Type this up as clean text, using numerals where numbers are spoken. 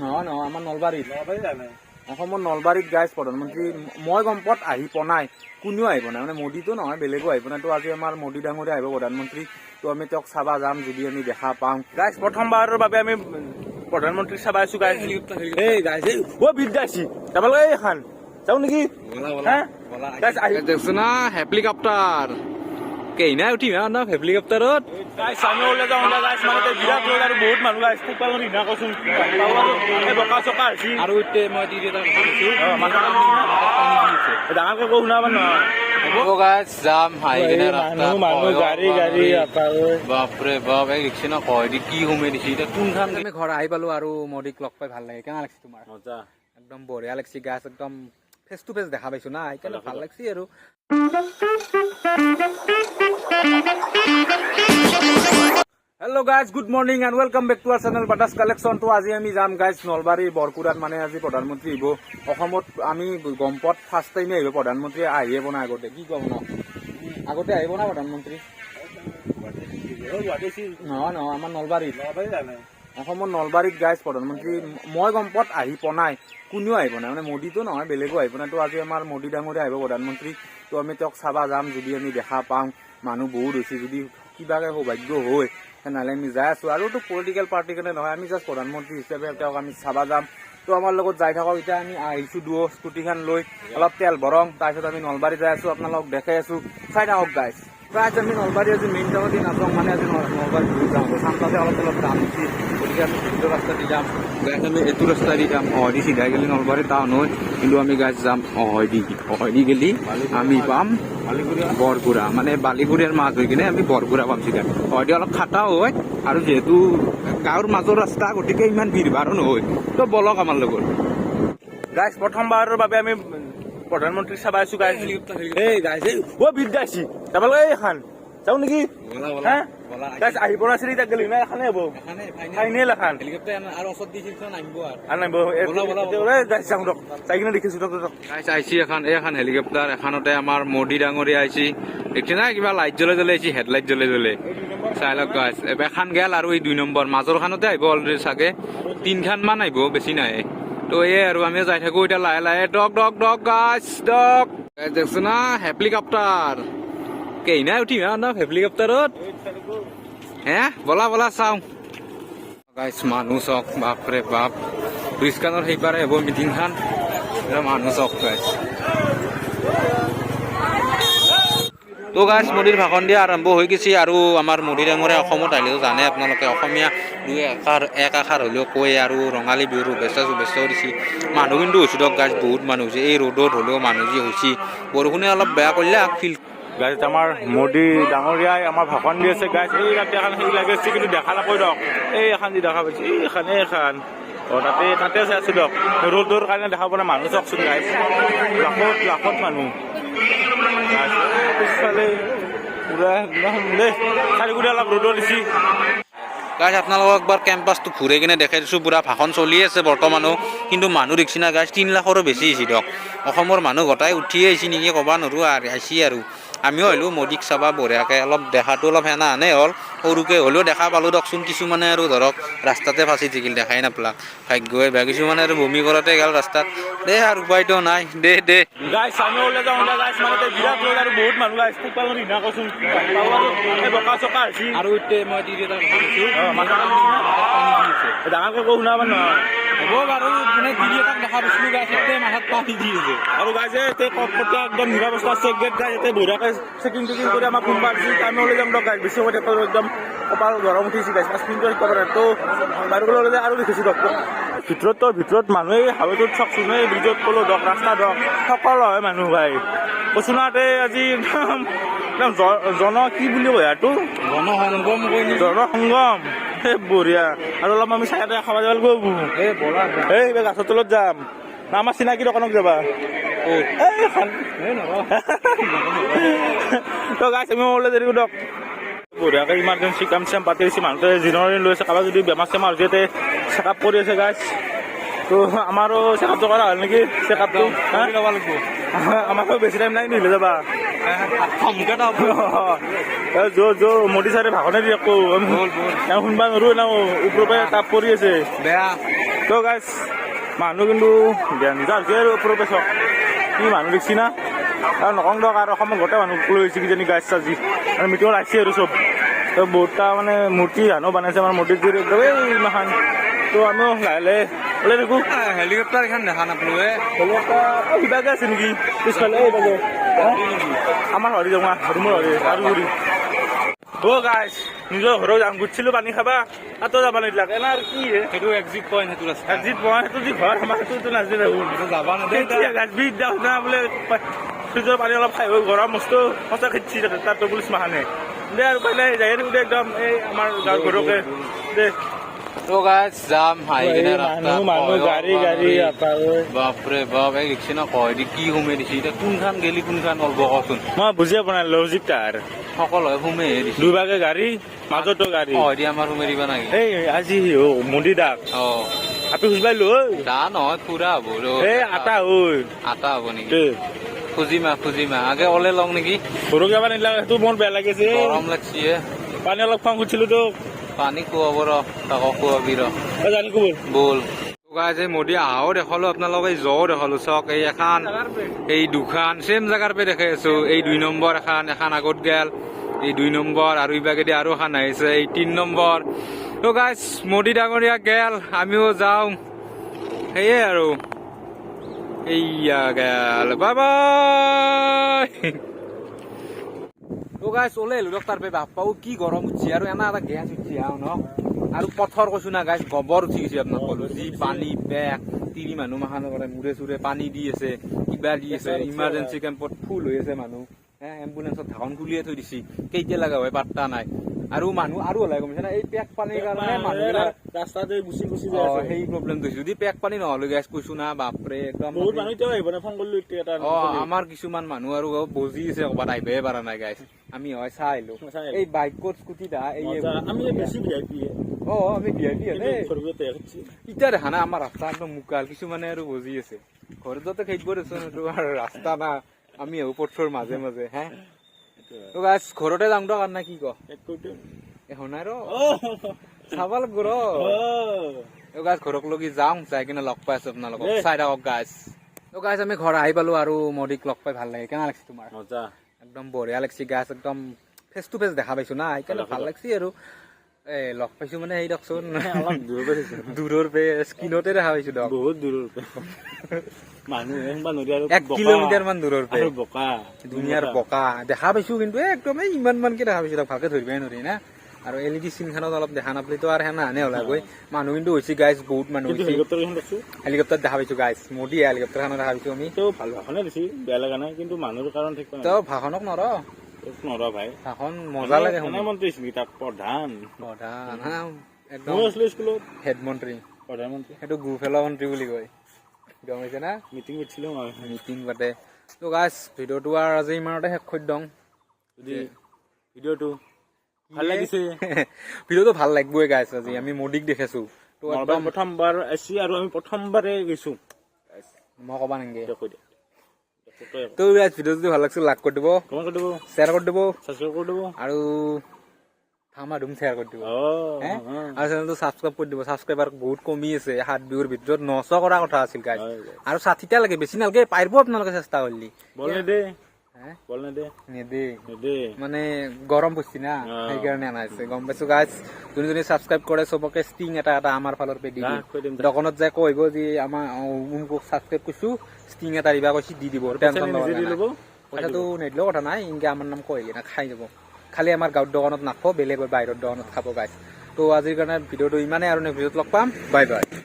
নহয় নহয় আমাৰ নলবাৰীত অসমৰ নলবাৰীত গাইজ প্ৰধানমন্ত্ৰী মই গম পোৱাত আহি পোৱা নাই, কোনেও আহিব নাই, মানে মোদীটো নহয় বেলেগো আহিব নাই। তো আজি আমাৰ মোদী ডাঙৰীয়া আহিব প্ৰধানমন্ত্ৰী, তো আমি তেওঁক চাব যাম যদি আমি দেখা পাওঁ। গাইজ প্ৰথমবাৰৰ বাবে আমি প্ৰধানমন্ত্ৰীক চাব আছো গাইজ। এই গাইজ অ বিদ্যাসী যাব লাগে এইখন যাওঁ নেকি? দেখছো না হেলিকপ্টাৰ কেইনা উঠিম না হেলিকপ্টাৰত আমি ওলাই যাওঁ মানে বিৰাট লোক আৰু বহুত মানুহ কৈছো বকা চকা হৈছে আৰু মই ডাঙৰকে কো শুনাব নহয় যাম বাপৰে বাপ এই ৰিক্সা নকয় কি সোমাই দিছে এতিয়া কোনখান আমি ঘৰ আহি পালো আৰু মোদীক লগ পাই ভাল লাগে। কেনে লাগিছে তোমাৰ? মজা একদম বঢ়িয়া লাগিছে। গাছ একদম ফেচ টু ফেচ দেখা পাইছো না, সেইকাৰণে ভাল লাগছে আৰু hello' guys, good morning and welcome back to our channel বাটাছ কালেকশ্যন। তো আজি আমি যাম গাইজ নলবাৰী বৰকুৰাত, মানে আজি প্ৰধানমন্ত্ৰী আহিব অসমত। আমি গম পোৱাত ফাৰ্ষ্ট টাইমে আহিব প্ৰধানমন্ত্ৰী, আহিয়ে পোৱা নাই আগতে। কি কম ন, আগতে আহিব না প্ৰধানমন্ত্ৰী? নহয় নহয় আমাৰ নলবাৰীত অসমৰ নলবাৰীত গাইজ প্ৰধানমন্ত্ৰী মই গম পোৱাত আহি পোৱা নাই, কোনেও আহিব নাই, মানে মোদীটো নহয় বেলেগো আহিব নাই। তো আজি আমাৰ মোদী ডাঙৰীয়া আহিব প্ৰধানমন্ত্ৰী, তো আমি তেওঁক চাব যাম যদি আমি দেখা পাওঁ। মানুহ বহুত হৈছে, যদি কিবাকে সৌভাগ্য হয় তেনেহ'লে আমি যাই আছোঁ। আৰু তো পলিটিকেল পাৰ্টিৰ কাৰণে নহয়, আমি জাষ্ট প্ৰধানমন্ত্ৰী হিচাপে তেওঁক আমি চাব যাম। তো আমাৰ লগত যাই থাকক। এতিয়া আমি আহিছোঁ দুয়ো স্কুটিখন লৈ, অলপ তেল ভৰাওঁ, তাৰপিছত আমি নলবাৰী যাই আছোঁ, আপোনালোকক দেখাই আছোঁ, চাই থাকক গাইজ। প্ৰায় আমি নলবাৰী আজি মেইন টাউনতে নাযাওঁ, মানে আজি নলবাৰী ঘূৰি যাওঁ, চান্তাতে অলপ অলপ দাম দিছে, গতিকে আমি সেইটো ৰাস্তা দি যাম। গাইজ আমি এইটো ৰাস্তা দি যাম, অহদি চিধাই গেলি নলবাৰী টাউন হয়, কিন্তু আমি গাইজ যাম অহদি গেলি আমি পাম বৰগুৰা, মানে বালিগুৰিয়াৰ মাছ হৈ কিনে আমি বৰগুৰা পাম চিধা। অহদি অলপ খাটাও হয়, আৰু যিহেতু গাঁৱৰ মাজৰ ৰাস্তা, গতিকে ইমান ভিৰ ভাৰো নহয়। তো বলক আমাৰ লগত গাইজ। প্ৰথমবাৰৰ বাবে আমি প্ৰধানমন্ত্ৰীক চাব আছো গাইজ। এই গাইজ অ বিদ্যাসী যাব লাগে এইখন যাওঁ নেকি? আহি পৰা চিৰি তাক গেলি না এখানে হব ফাইনেল এখন এখন হেলিকপ্টাৰ এখনতে আমাৰ মোদী ডাঙৰীয়া আহিছে। দেখছি না কিবা লাইট জ্বলে জ্বলে আহিছে, হেডলাইট জ্বলে জ্বলে চাই লওক গাইজ। এখন গেল আৰু এই 2 নম্বৰ মাজৰ খানতে আহিব অলৰেডি, চাগে 3খান মান আহিব, বেছি নাই। তো এই আৰু আমি যাই থাকো এতিয়া লাহে লাহে। ডক ডক ডক গাইজ ডক দেখছো না হেলিকপ্টাৰ কেইনা উঠিম না হেলিকপ্টাৰত হে বলা বলা চাওঁ গাইজ। মানুহ চাওক বাপৰে বাপ, ব্ৰিজখানৰ সেইপাৰে হ'ব মিটিংখন, মানুহ চাওক গাইজ। তো গাইজ মোদীৰ ভাষণ দিয়া আৰম্ভ হৈ গৈছে, আৰু আমাৰ মোদী ডাঙৰীয়া অসমত আহিলেও জানে আপোনালোকে অসমীয়া এক আষাৰ হ'লেও কয়, আৰু ৰঙালী বিহুৰ শুভেচ্ছাও দিছে। মানুহ কিন্তু হৈছে দিয়ক গাইজ, বহুত মানুহ হৈছে। এই ৰ'দত হ'লেও মানুহ যি হৈছে, বৰষুণে অলপ বেয়া কৰিলে ফিল গাইজ। আমাৰ মোদী ডাঙৰীয়াই আমাৰ ভাষণ দি আছে গাইজ। এই ৰাতি এখন সেই লাগি আছে, কিন্তু দেখা নাপায় দিয়ক। এই এখন যি দেখা পাইছে এইখন তাতে চাই আছো দিয়ক, ৰ'দৰ কাৰণে দেখা পোৱা নাই। মানুহ চাওকচোন গাইজ, লাখত লাখত মানুহ পিছফালে পুৰা একদম দেই চাৰিগুৰি অলপ ৰ'দৰ দিছে গাইজ। আপোনালোকক একবাৰ কেম্পাছটো ঘূৰাই কিনে দেখাই দিছোঁ। পুৰা ভাষণ চলি আছে বৰ্তমানো, কিন্তু মানুহ দেখিছে না গাইজ, 3 লাখৰো বেছি হৈছে দিয়ক। অসমৰ মানুহ গোটাই উঠিয়ে আহিছে নেকি ক'ব নোৱাৰোঁ, আৰু আহিছে। আৰু আমিও আহিলোঁ মোদীক চাবা বঢ়িয়াকৈ, অলপ দেখাটো অলপ হেনা হেনে হ'ল, সৰুকৈ হ'লেও দেখা পালোঁ দিয়কচোন। কিছুমানে আৰু ধৰক ৰাস্তাতে ফাঁচি থাকিল, দেখাই নাপালাক, ভাগ্যই বেয়া। কিছুমানে আৰু বমি কৰোঁতে গ'ল ৰাস্তাত, দে আৰু উপায়তো নাই। দে গাইজ আমি ওলাই যাওঁ গাইজ, মানে বিৰাট লোক আৰু বহুত মানুহ গাইজ, কৈছোন বকা চকা হৈছে আৰু মই ডাঙৰকে কো শুনাব নহয় হ'ব বাৰু, মানে দিদি এটাক দেখা পাইছিলোঁ গাইজ, মাথাত পানী দি আছে। আৰু গাইজে একদম নিৰাৱস্থা চেক গেট গাইজ, ইয়াতে বঢ়িয়াকৈ চেকিং কৰি আমাক ফোন পাইছে। আমি ওলাই যাম দিয়ক গাইজ, বেছি সময় একদম কপাল গৰম উঠিছে গাইজ, 5 মিনিটৰ শিকাব পাৰে। তো বাহিৰলৈ ওলাই আৰু দেখিছোঁ দিয়ক, ভিতৰত মানুহে হাৱেটোত চাওকচোন, এই ব্ৰিজত ক'লো দিয়ক, ৰাস্তা দিয়ক, সকলো হয় মানুহ ভাই। কচোনাতে আজি একদম কি বুলি কয় এইটো জনসংগম, এই বঢ়িয়া। আৰু অলপ আমি চাই খাব যাব লাগিব, এই গাছৰ তলত যাম না, আমাৰ চিনাকি দোকানত যাবা। তো গাইজ আমি ওলাই যাই দিয়ক বঢ়িয়াকৈ। ইমাৰ্জেঞ্চি কাম চাম পাতি দিছে, মানুহটোৱে জিৰণি লৈ আছে, কাৰোবাৰ যদি বেমাৰ চেমাৰ হৈছে চেক আপ কৰি আছে গাইজ। তো আমাৰো চেক আপটো কৰা হ'ল নেকি? চেক আপটো ল'ব লাগিব আমাকো বেছি টাইম নাই নিলে যাবা থমকেটা যো মোদী চাৰে ভাষণে দি আকৌ শুনবা নোৱাৰো না ওপৰৰ পৰা তাপ পৰি আছে বেয়া তো গাইছ মানুহ কিন্তু নিজা হৈছে আৰু ওপৰৰ পৰা চক কি মানুহ দেখছি না আৰু নকং দক আৰু অসমৰ গোটেই মানুহ লৈ আহিছে কিজানি গাইছ চাজি আৰু মিটিঙত আহিছে আৰু চব তো বহুতটা মানে মূৰ্তি হানো বনাইছে আমাৰ মূৰ্তিটোৰ একদম এই মাখান তো আমিও লাহে লাহে ওলাই থাকোঁ হেলিকপ্টাৰ এখন দেখা নাপালো কিবাকে আছে নেকি পিছফালে এইবাগে আমাৰ হৰি যাওঁ হৰিমৰ হৰি আৰু ঘূৰি অ' গাইছ নিজৰ ঘৰত যাম গুচিছিলোঁ পানী খাবা তাতো যাবা নিদিলাক এনে আৰু কি সেইটো এক্সিট পইণ্ট সেইটো ৰাস্তা এক্সিট পইণ্ট সেইটো যি ঘৰ আমাৰ সেইটোতো নাজি থাকোঁ যাবা নেদেই গাছবিধ যাওঁ না বোলে ফ্ৰিজৰ পানী অলপ খাই গৰম মস্তো সঁচা খেতি তাতো পুলিচ মাখানে দে আৰু পাৰিলে যাই থাকোঁ দে একদম এই আমাৰ গাঁৱৰ ঘৰকে দে তো গাইছ যাম আহি কিনে মানুহ গাড়ী বাপৰে বাপ এই দেখছি না কয় কি সোমাই দিছে এতিয়া কোনখান গেলি কোনখান অলব কচোন মই বুজিয়ে পোৱা নাই লজিক তাৰ সকলোৱে সোমাই দিছে দুভাগে গাড়ী মাজতো গাড়ী এতিয়া আমাৰ সোমাই দিবা নাকি এই আজি মন্দিৰ দাক আপি খুজবাইলো দা নহয় খুৰা হ'ব এই আটা আটা হ'ব নেকি খুজিমা আগে ওলে লওঁ নেকি সৰু যাবা নিদিলাক সেইটো মোৰ বেয়া লাগিছে গৰম লাগছি পানী অলপ খাওঁ খুজিছিলো তো পানী খুৱাব তাকো খুৱাবি জানি কব বল যে মোদী আহাও দেখালো আপোনালোকে জ্বও দেখালো চাওক এই এখন এই দুখান চেম জেগাৰ পৰা দেখাই আছো এই 2 নম্বৰ এখন আগত গেল এই 2 নম্বৰ আৰু ইবাগেদি আৰু এখন আহিছে এই 3 নম্বৰ তো গাইজ মোদী ডাঙৰীয়া গেল আমিও যাওঁ সেয়ে আৰু এইয়া গেল বাই বাই তো গাইছ ওলাই আহিলো তাৰ পৰা বাপ্পাও কি গৰম উঠছি আৰু এনা এটা গেছ উঠছি ন আৰু পথৰ কৈছো না গাইছ গোবৰ উঠি গৈছে আপোনাক কলো যি পানী বেগ তিৰি মানুহ মাখানৰ কৰে মূৰে চূৰে পানী দি আছে কিবা দি আছে ইমাৰ্জেঞ্চি কেম্পত ফুল হৈ আছে মানুহ এম্বুলেন্সত ঢাকন খুলিয়ে থৈ দিছি কেতিয়া লগা হয় পাত্তা নাই আৰু মানুহ আৰু ওলাই গম পাইছে না এই পেক পানীৰ কাৰণে মানুহবিলাক ৰাস্তাতে গুচি যায় সেই প্ৰব্লেমটো যদি পেক পানী নহ'লে গাইছ কৈছো না বাপৰে একদম বহুত মানুহ এতিয়া আহিব না ফোন কৰিলো এতিয়া আমাৰ কিছুমান মানুহ আৰু বজি আছে ক'ৰবাত আহিবহে পৰা নাই গাইছ আমি হয় চাই আহিলো এই বাইকত স্কুটি দা এই আমি বেছি ভিআইপি আমি ভিআইপি এতিয়া দেখা না আমাৰ ৰাস্তা একদম মুকাল কিছুমানে আৰু বজি আছে ঘৰতে খেদিব দেচোন এইটো আৰু ৰাস্তা না আমি আহো পথৰ মাজে মাজে হে তো গাইছ ঘৰতে যাম দক না কি ক শুনাই ৰ চাবা লাগব ৰ গাইছ ঘৰক লগি যাওঁ যাই কিনে লগ পাই আছো আপোনালোকক চাই থাকক গাইছ তো গাইছ আমি ঘৰ আহি পালো আৰু মোদীক লগ পাই ভাল লাগে কেনে লাগিছে তোমাৰ মজা একদম বঢ়িয়া লাগছে গাছ একদম ফেচ টু ফেচ দেখা পাইছো না সেইকাৰণে ভাল লাগছে আৰু লগ পাইছো মানে সেই দকচোন দূৰৰ পে স্ক্ৰীণতে দেখা পাইছো দক বহুত দূৰৰ পে মানুহ 1 কিলোমিটাৰ মান দূৰৰ পে বোকা দুনিয়াৰ বোকা দেখা পাইছো কিন্তু একদম ইমান মানকে দেখা পাইছো ভালকে ধৰিবই নোৱাৰি না আৰু এলইডি চিনখানত অলপ দেখা নাপালিতো আৰু হেনা হানে ওলাগৈ মানুহ কিন্তু হৈছে গাইছ বহুত মানুহ হেলিকপ্টাৰ দেখা পাইছো গাইছ মোদী হেলিকপ্টাৰখনত দেখা পাইছো আমি ভাল ভাষণে দিছি বেয়া লগা নাই কিন্তু মানুহৰ কাৰণ ঠিক তো ভাষণক নৰ ভাই ভাষণ মজা লাগে মন্ত্ৰী তাক প্ৰধান একদম স্কুলত হেডমন্ত্ৰী প্ৰধানমন্ত্ৰী সেইটো গুফেলা মন্ত্ৰী বুলি কয় গম পাইছে না মিটিং পাতিছিলো মিটিং পাতে তো গাইছ ভিডিঅ'টো আৰু আজি ইমানতে শেষ কৰি দিওঁ ভিডিঅ'টো ভাল লাগিছে ভিডিঅ'টো ভাল লাগবই গাইছ আজি আমি মোদীক দেখিছো তো একদম প্ৰথমবাৰ আহিছি আৰু আমি প্ৰথমবাৰে গৈছো মই ক'বা নেকি কৈ দে তো গাইছ ভিডিঅ'টো যদি ভাল লাগছে লাইক কৰি দিব কমেণ্ট কৰি দিব শ্বেয়াৰ কৰি দিব ছাবস্ক্ৰাইব কৰি দিব আৰু ধুম শ্বেয়াৰ কৰি দিব আৰু চেনেলটো ছাবস্ক্ৰাইব কৰি দিব ছাবস্ক্ৰাইবাৰ বহুত কমি আছে 7 বিহুৰ ভিতৰত 900 কৰা কথা আছিল গাইছ আৰু 60টা লাগে বেছি নালাগে পাৰিব আপোনালোকে চেষ্টা কৰিলে মানে গৰম পৰছি না সেইকাৰণে আনাইছে গম পাইছো গাইছ যোনে ছাবস্ক্ৰাইব কৰে চবকে ষ্টিং এটা আমাৰ ফালৰ পৰা দি দোকানত যাই কৈব যে আমাৰ মোক ছাবস্ক্ৰাইব কৰিছো ষ্টিং এটা দিবা কৈছি দি দিব টেনচন ল'ব পইচাটো নিদিলেও কথা নাই ইনকে আমাৰ নাম কৈ কিনে খাই যাব খালি আমাৰ গাঁৱৰ দোকানত নাখাব বেলেগৰ বাহিৰৰ দোকানত খাব গাইছ তো আজিৰ কাৰণে ভিডিঅ'টো ইমানেই আৰু নেক্সট ভিডিঅ'ত লগ পাম বাই বাই